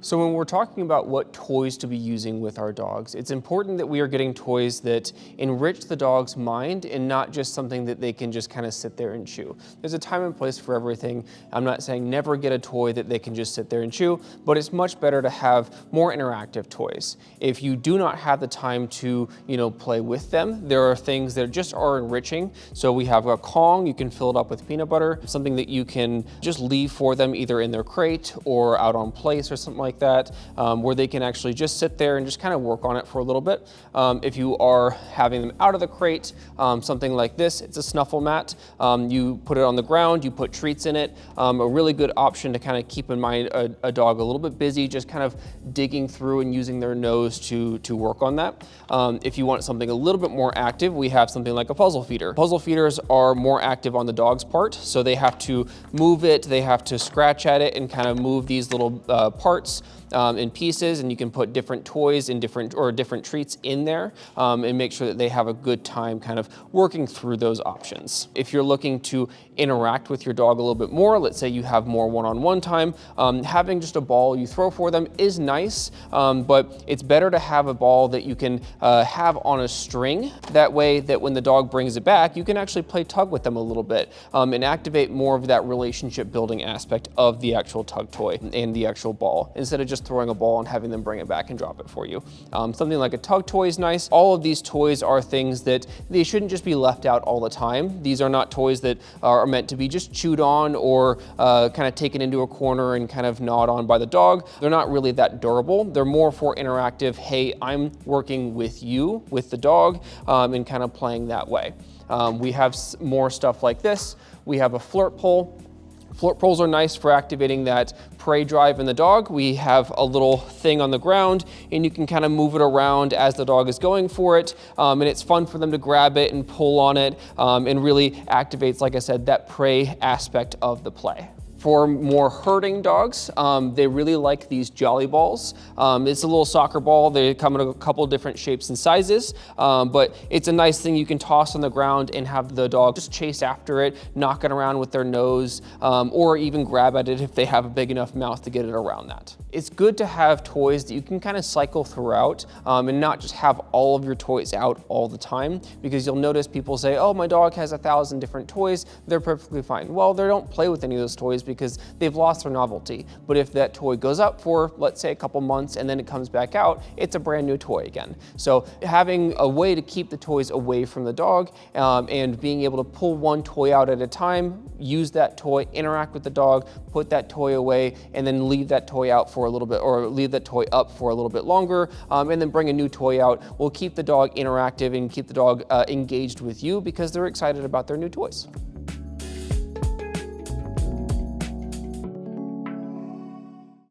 So when we're talking about what toys to be using with our dogs, it's important that we are getting toys that enrich the dog's mind and not just something that they can just kind of sit there and chew. There's a time and place for everything. I'm not saying never get a toy that they can just sit there and chew, but it's much better to have more interactive toys. If you do not have the time to, play with them, there are things that just are enriching. So we have a Kong, you can fill it up with peanut butter, something that you can just leave for them either in their crate or out on place or something like that, where they can actually just sit there and just kind of work on it for a little bit. If you are having them out of the crate, something like this, it's a Snuffle mat. You put it on the ground, you put treats in it. A really good option to kind of keep in mind a dog a little bit busy, just kind of digging through and using their nose to work on that. If you want something a little bit more active, we have something like a puzzle feeder. Puzzle feeders are more active on the dog's part, so they have to move it, they have to scratch at it and kind of move these little parts in pieces, and you can put different toys in different treats in there and make sure that they have a good time kind of working through those options. If you're looking to interact with your dog a little bit more, let's say you have more one-on-one time, having just a ball you throw for them is nice, but it's better to have a ball that you can have on a string. That way that when the dog brings it back, you can actually play tug with them a little bit and activate more of that relationship building aspect of the actual tug toy and the actual ball, instead of just throwing a ball and having them bring it back and drop it for you. Something like a tug toy is nice. All of these toys are things that they shouldn't just be left out all the time. These are not toys that are meant to be just chewed on or kind of taken into a corner and kind of gnawed on by the dog. They're not really that durable. They're more for interactive, hey, I'm working with you, with the dog, and kind of playing that way. We have more stuff like this. We have a Flirt pole. Flirt poles are nice for activating that prey drive in the dog. We have a little thing on the ground and you can kind of move it around as the dog is going for it. And it's fun for them to grab it and pull on it and really activates, like I said, that prey aspect of the play. For more herding dogs, they really like these jolly balls. It's a little soccer ball. They come in a couple different shapes and sizes, but it's a nice thing you can toss on the ground and have the dog just chase after it, knock it around with their nose, or even grab at it if they have a big enough mouth to get it around that. It's good to have toys that you can kind of cycle throughout and not just have all of your toys out all the time, because you'll notice people say, oh, my dog has 1,000 different toys. They're perfectly fine. Well, they don't play with any of those toys because they've lost their novelty. But if that toy goes up for, let's say, a couple months and then it comes back out, it's a brand new toy again. So having a way to keep the toys away from the dog and being able to pull one toy out at a time, use that toy, interact with the dog, put that toy away, and then leave that toy out for a little bit, or leave that toy up for a little bit longer, and then bring a new toy out, will keep the dog interactive and keep the dog engaged with you because they're excited about their new toys.